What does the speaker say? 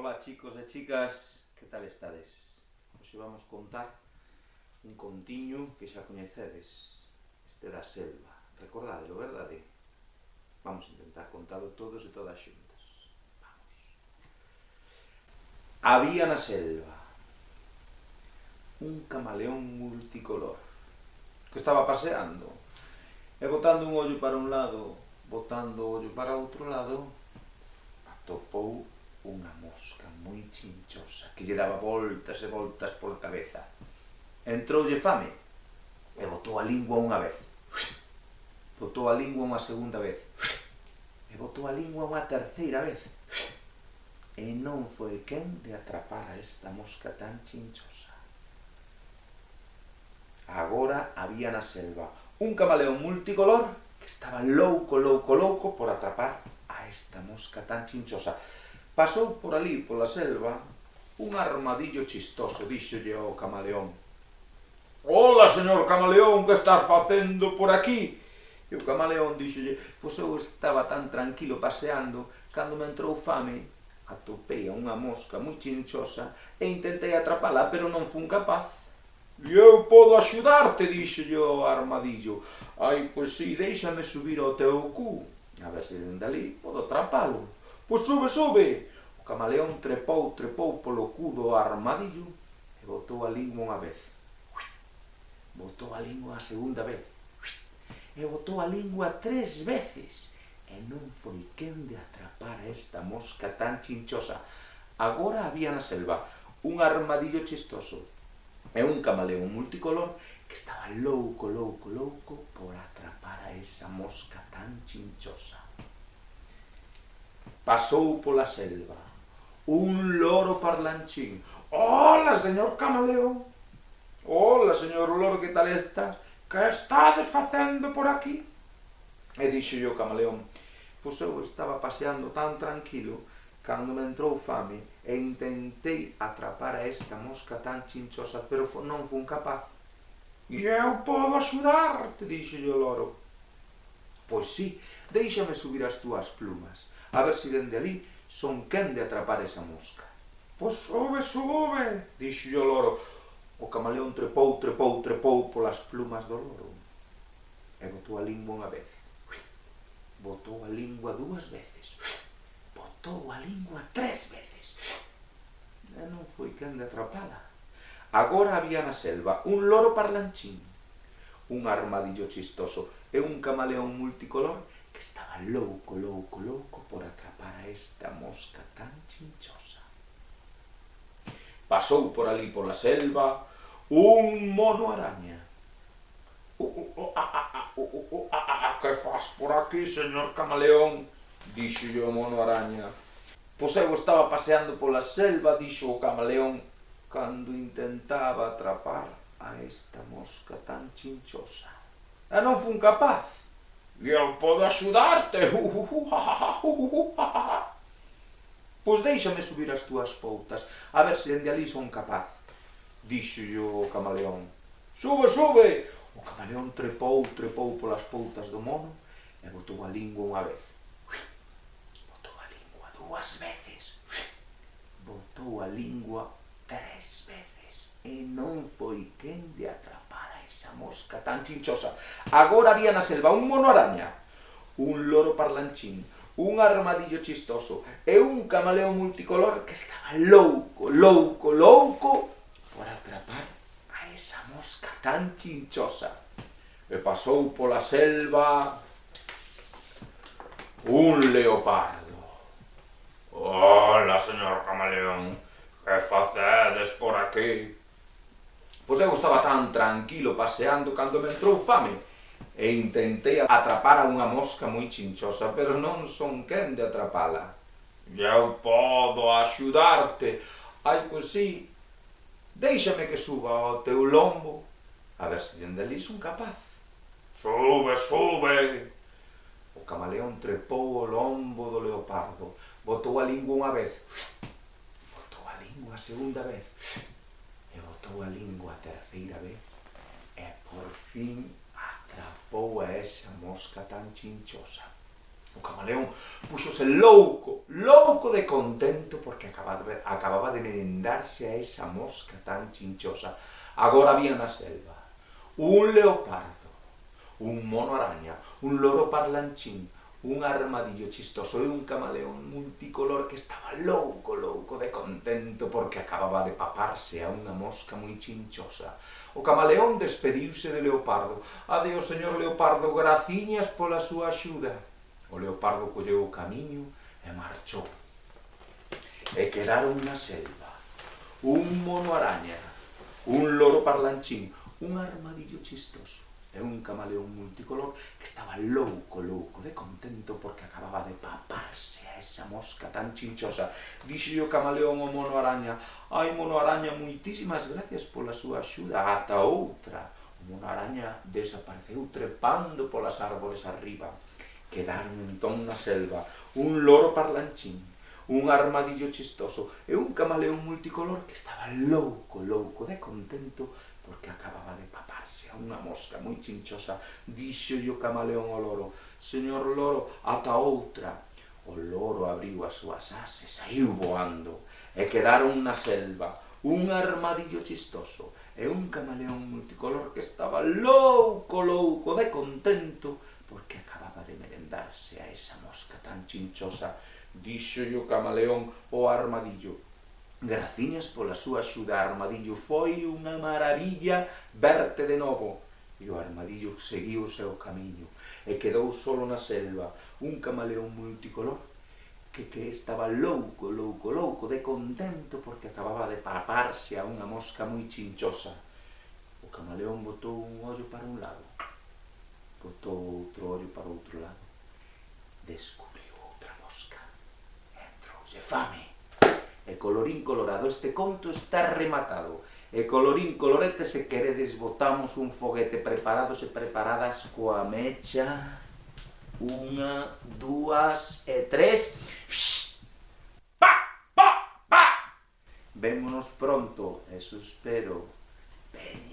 Ola chicos e chicas, que tal estades? Hoxe vamos contar un contiño que xa coñecedes, este da selva. Recordadelo, verdade? Vamos a intentar contalo todos e todas xuntas. Vamos. Había na selva un camaleón multicolor que estaba paseando e botando un ollo para un lado, botando o ollo para outro lado, atopou unha mosca moi chinchosa que lle daba voltas e voltas pola cabeza. Entroulle fame e botou a lingua unha vez, botou a lingua unha segunda vez e botou a lingua unha terceira vez e non foi quen de atrapar a esta mosca tan chinchosa. Agora había na selva un camaleón multicolor que estaba louco por atrapar a esta mosca tan chinchosa. Pasou por ali, pola selva, un armadillo chistoso, díxolle ao camaleón: "Ola, señor camaleón, que estás facendo por aquí?" E o camaleón díxolle: "Pois eu estaba tan tranquilo paseando, cando me entrou fame, atopei a unha mosca moi chinchosa e intentei atrapala, pero non fun capaz." "E eu podo axudarte", díxolle o armadillo. "Ai, pois si, déixame subir ao teu cu, a ver se dende ali podo atrapalo." "Pois sube, sube." O camaleón trepou polo cu do armadillo e botou a lingua unha vez. Botou a lingua a segunda vez. E botou a lingua 3 veces. E non foi quen de atrapar a esta mosca tan chinchosa. Agora había na selva un armadillo chistoso e un camaleón multicolor que estaba louco por atrapar a esa mosca tan chinchosa. Pasou pola selva un loro parlanchín. "Ola, señor camaleón. Ola, señor loro, que tal está? Que estades facendo por aquí?" E dixolle o camaleón: "Pois eu estaba paseando tan tranquilo cando me entrou fame e intentei atrapar a esta mosca tan chinchosa, pero non fun capaz." "E eu podo axudarte", dixolle o loro. "Pois si, déixame subir as túas plumas, a ver se dende ali son quen de atrapar esa mosca." "Pois sube, sube", dixolle o loro. O camaleón trepou polas plumas do loro e botou a lingua unha vez, botou a lingua 2 veces, botou a lingua 3 veces e non foi quen de atrapala. Agora había na selva un loro parlanchín, un armadillo chistoso e un camaleón multicolor que estaba louco por atrapar a esta mosca tan chinchosa. Pasou por ali pola selva un mono araña. "Que faz por aquí, señor camaleón?" díxolle o mono araña. "Pois eu estaba paseando pola selva", dixo o camaleón, "cando intentaba atrapar a esta mosca tan chinchosa. E non fun capaz." "E eu podo axudarte." "Pois déixame subir as túas poutas, a ver se dende ali son capaz", díxolle o camaleón. "Sube, sube." O camaleón trepou polas poutas do mono e botou a lingua unha vez. Botou a lingua 2 veces. Botou a lingua 3 veces e non foi quen de atrapar a esa mosca tan chinchosa. Agora había na selva un mono araña, un loro parlanchín, un armadillo chistoso e un camaleón multicolor que estaba louco por atrapar a esa mosca tan chinchosa. E pasou pola selva un leopardo. "Ola, señor camaleón, que facedes por aquí?" "Pois eu estaba tan tranquilo paseando cando me entrou fame e intentei atrapar a unha mosca moi chinchosa, pero non son quen de atrapala." "E eu podo axudarte." "Ai, pois si, déixame que suba ao teu lombo, a ver se dende ali son capaz." "Sube, sube." O camaleón trepou o lombo do leopardo, botou a lingua unha vez, botou a lingua a segunda vez e botou a lingua a terceira vez e por fin atrapou a esa mosca tan chinchosa. O camaleón puxose louco, louco de contento porque acababa de merendarse a esa mosca tan chinchosa. Agora había na selva un leopardo, un mono araña, un loro parlanchín, un armadillo chistoso e un camaleón multicolor que estaba louco, louco de contento porque acababa de paparse a unha mosca moi chinchosa. O camaleón despediuse de leopardo. Adeus, señor leopardo, graciñas pola súa axuda. O leopardo colleu o camiño e marchou. E quedaron na selva un mono araña, un loro parlanchín, un armadillo chistoso e un camaleón multicolor que estaba louco, louco de contento porque acababa de paparse a esa mosca tan chinchosa. Dixo o camaleón ao mono araña: ai, mono araña, moitísimas gracias pola súa axuda, ata outra. O mono araña desapareceu trepando polas árbores arriba. Quedaron entón na selva un loro parlanchín, un armadillo chistoso e un camaleón multicolor que estaba louco, louco de contento porque acababa de paparse a unha mosca moi chinchosa. Dixolle o camaleón ao loro: señor loro, ata outra. O loro abriu as súas ás e saiu voando. E quedaron na selva un armadillo chistoso e un camaleón multicolor que estaba louco, louco de contento porque acababa de merendarse a esa mosca tan chinchosa. Dixolle o camaleón ao armadillo: graciñas pola súa axuda, armadillo, foi unha maravilla verte de novo. E o armadillo seguiu o seu camiño e quedou solo na selva un camaleón multicolor que estaba louco, louco, louco de contento porque acababa de paparse a unha mosca moi chinchosa. O camaleón botou un ollo para un lado, botou outro ollo para outro lado, descubriu outra mosca, entroulle fame. E colorín colorado, este conto está rematado. E colorín colorete, se queredes botamos un foguete. Preparados e preparadas coa mecha. 1, 2 e 3. Pa, pa, pa. Vémonos pronto, eso espero. Veña.